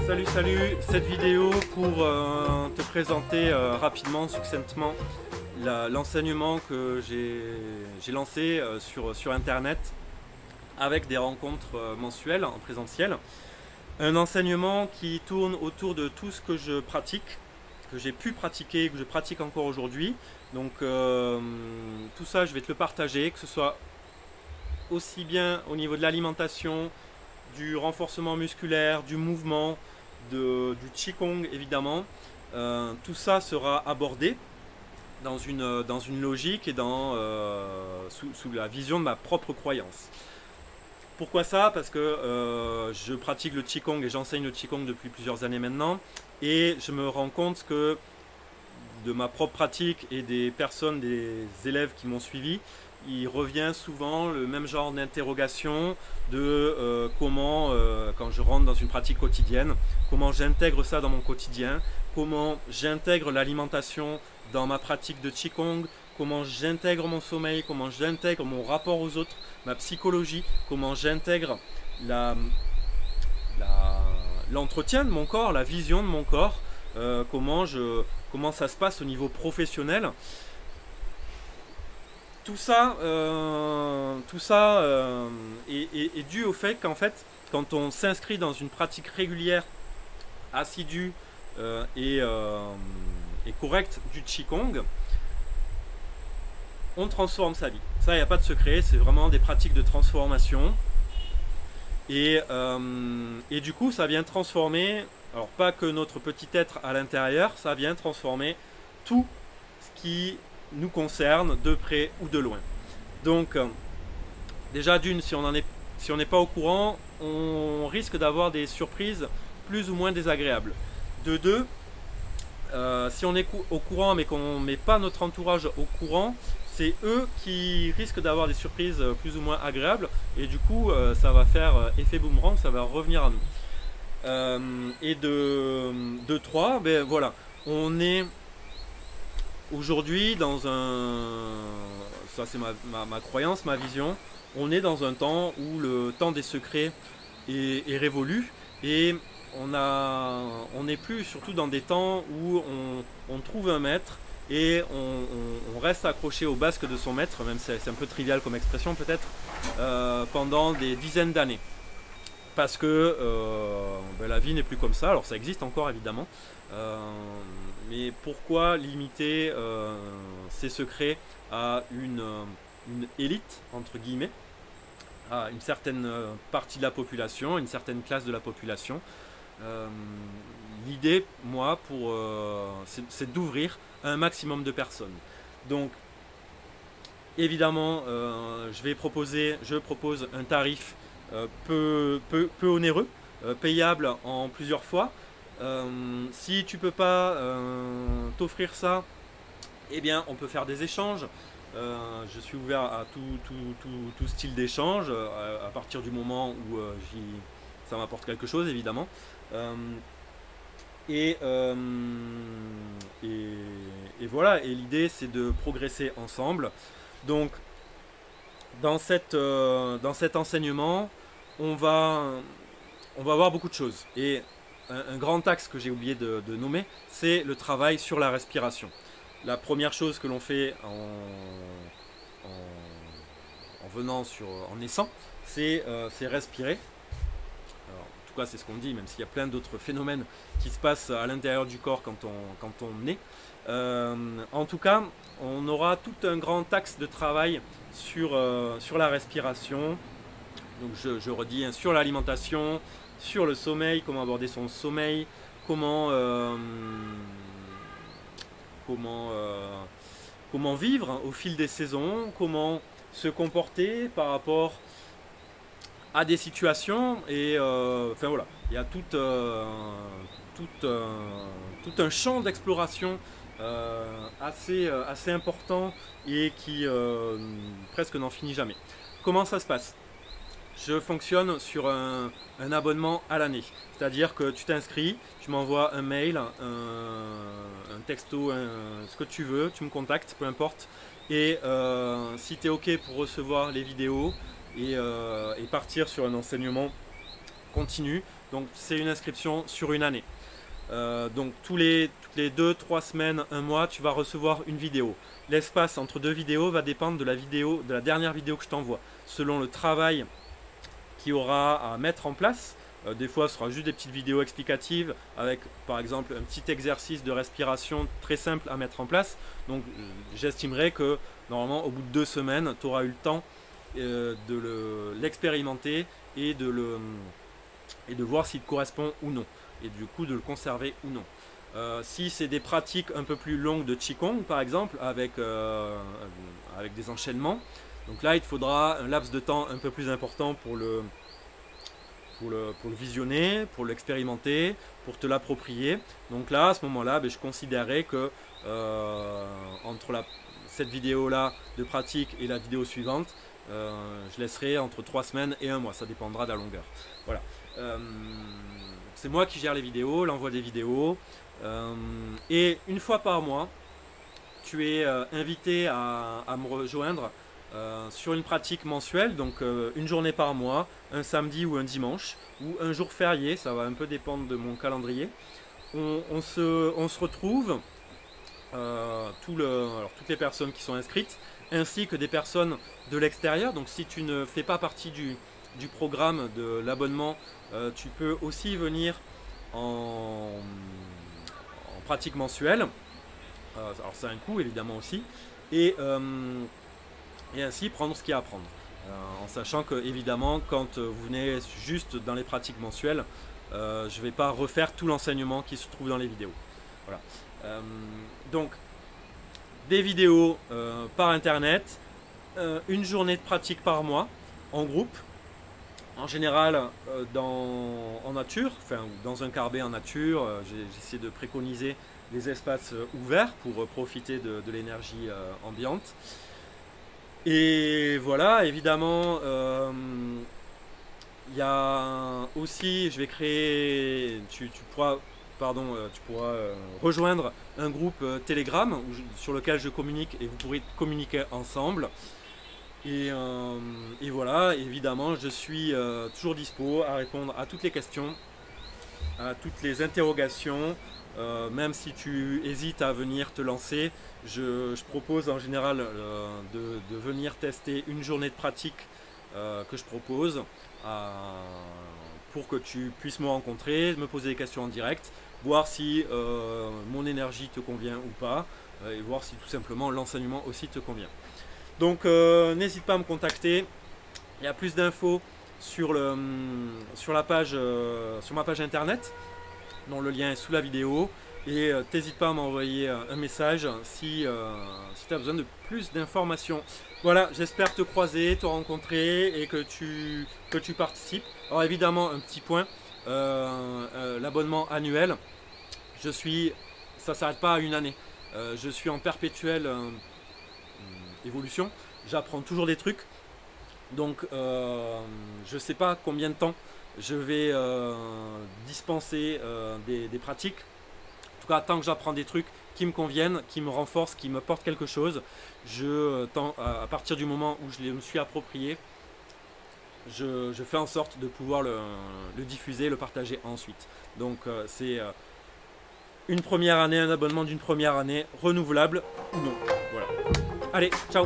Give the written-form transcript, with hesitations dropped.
Salut, cette vidéo pour te présenter rapidement, succinctement l'enseignement que j'ai lancé sur internet avec des rencontres mensuelles en présentiel. Un enseignement qui tourne autour de tout ce que je pratique, que j'ai pu pratiquer, que je pratique encore aujourd'hui. Donc tout ça je vais te le partager, que ce soit aussi bien au niveau de l'alimentation, du renforcement musculaire, du mouvement, du Qigong évidemment. Tout ça sera abordé dans une logique et sous la vision de ma propre croyance. Pourquoi ça? Parce que je pratique le Qigong et j'enseigne le Qigong depuis plusieurs années maintenant, et je me rends compte que de ma propre pratique et des élèves qui m'ont suivi, il revient souvent le même genre d'interrogation de comment, quand je rentre dans une pratique quotidienne, comment j'intègre ça dans mon quotidien, comment j'intègre l'alimentation dans ma pratique de Qigong, comment j'intègre mon sommeil, comment j'intègre mon rapport aux autres, ma psychologie, comment j'intègre l'entretien de mon corps, la vision de mon corps, comment ça se passe au niveau professionnel. Tout ça est dû au fait qu'en fait, quand on s'inscrit dans une pratique régulière, assidue et correcte du Qigong, on transforme sa vie. Ça, il n'y a pas de secret, c'est vraiment des pratiques de transformation. Et du coup, ça vient transformer, alors pas que notre petit être à l'intérieur, ça vient transformer tout ce qui nous concerne de près ou de loin. Donc déjà d'une, si on n'est pas au courant, on risque d'avoir des surprises plus ou moins désagréables. De deux, si on est au courant mais qu'on ne met pas notre entourage au courant, c'est eux qui risquent d'avoir des surprises plus ou moins agréables, et du coup ça va faire effet boomerang, ça va revenir à nous. Et de trois, ben voilà, on est aujourd'hui dans ça c'est ma croyance, ma vision, on est dans un temps où le temps des secrets est révolu, et on n'est plus surtout dans des temps où on trouve un maître et on reste accroché au basque de son maître, même si c'est un peu trivial comme expression peut-être, pendant des dizaines d'années. Parce que la vie n'est plus comme ça. Alors ça existe encore évidemment, mais pourquoi limiter ces secrets à une élite, entre guillemets, à une certaine partie de la population, une certaine classe de la population? L'idée, moi, c'est d'ouvrir un maximum de personnes. Donc évidemment, je propose un tarif peu onéreux, payable en plusieurs fois. Si tu peux pas t'offrir ça, eh bien on peut faire des échanges. Je suis ouvert à tout style d'échange, à partir du moment où ça m'apporte quelque chose évidemment. Et voilà, et l'idée c'est de progresser ensemble. Donc dans cet enseignement, on va voir beaucoup de choses, et un grand axe que j'ai oublié de nommer, c'est le travail sur la respiration. La première chose que l'on fait en naissant, c'est respirer. Alors, en tout cas c'est ce qu'on dit, même s'il y a plein d'autres phénomènes qui se passent à l'intérieur du corps quand on naît. En tout cas, on aura tout un grand axe de travail sur la respiration. Donc je redis, hein, sur l'alimentation, sur le sommeil, comment aborder son sommeil, comment vivre, hein, au fil des saisons, comment se comporter par rapport à des situations, et enfin voilà, il y a tout un champ d'exploration assez important, et qui presque n'en finit jamais. Comment ça se passe? Je fonctionne sur un abonnement à l'année, c'est-à-dire que tu t'inscris, tu m'envoies un mail, un texto, ce que tu veux, tu me contactes, peu importe, et si tu es OK pour recevoir les vidéos et partir sur un enseignement continue. Donc c'est une inscription sur une année. Donc toutes les 2-3 semaines, un mois, tu vas recevoir une vidéo. L'espace entre deux vidéos va dépendre de la dernière vidéo que je t'envoie. Selon le travail qu'il y aura à mettre en place, des fois ce sera juste des petites vidéos explicatives avec par exemple un petit exercice de respiration très simple à mettre en place. Donc j'estimerais que normalement au bout de 2 semaines, tu auras eu le temps de l'expérimenter et de voir s'il te correspond ou non. Et du coup de le conserver ou non. Si c'est des pratiques un peu plus longues de Qigong par exemple, avec des enchaînements, donc là il te faudra un laps de temps un peu plus important pour le visionner, pour l'expérimenter, pour te l'approprier. Donc là, à ce moment-là, je considérerais que entre cette vidéo-là de pratique et la vidéo suivante, je laisserai entre 3 semaines et 1 mois. Ça dépendra de la longueur. Voilà. C'est moi qui gère les vidéos, l'envoi des vidéos. Et une fois par mois, tu es invité à me rejoindre sur une pratique mensuelle, donc une journée par mois, un samedi ou un dimanche, ou un jour férié, ça va un peu dépendre de mon calendrier. On se retrouve, toutes les personnes qui sont inscrites, ainsi que des personnes de l'extérieur. Donc si tu ne fais pas partie du programme de l'abonnement, tu peux aussi venir en pratique mensuelle. Alors ça a un coût évidemment aussi. Et ainsi prendre ce qu'il y a à prendre. En sachant que évidemment quand vous venez juste dans les pratiques mensuelles, je ne vais pas refaire tout l'enseignement qui se trouve dans les vidéos. Voilà. Donc des vidéos par internet, une journée de pratique par mois en groupe, en général en nature, enfin dans un carbet en nature. J'essaie de préconiser les espaces ouverts pour profiter de l'énergie ambiante. Et voilà, évidemment, il y a aussi, je vais créer, tu pourras rejoindre un groupe Telegram sur lequel je communique et vous pourrez communiquer ensemble. Et voilà, évidemment, je suis toujours dispo à répondre à toutes les questions, à toutes les interrogations. Même si tu hésites à venir te lancer, je propose en général de venir tester une journée de pratique que je propose pour que tu puisses me rencontrer, me poser des questions en direct, voir si mon énergie te convient ou pas, et voir si tout simplement l'enseignement aussi te convient. Donc n'hésite pas à me contacter. Il y a plus d'infos sur ma page internet, dont le lien est sous la vidéo, et n'hésite pas à m'envoyer un message si tu as besoin de plus d'informations. Voilà, j'espère te croiser, te rencontrer et que tu participes. Alors évidemment, un petit point, l'abonnement annuel, ça ne s'arrête pas à une année. Je suis en perpétuelle évolution, j'apprends toujours des trucs, donc je ne sais pas combien de temps je vais dispenser des pratiques. En tout cas, tant que j'apprends des trucs qui me conviennent, qui me renforcent, qui me portent quelque chose, à partir du moment où je me suis approprié, je fais en sorte de pouvoir le diffuser, le partager ensuite. Donc c'est une première année, un abonnement d'une première année, renouvelable ou non. Voilà. Allez, ciao!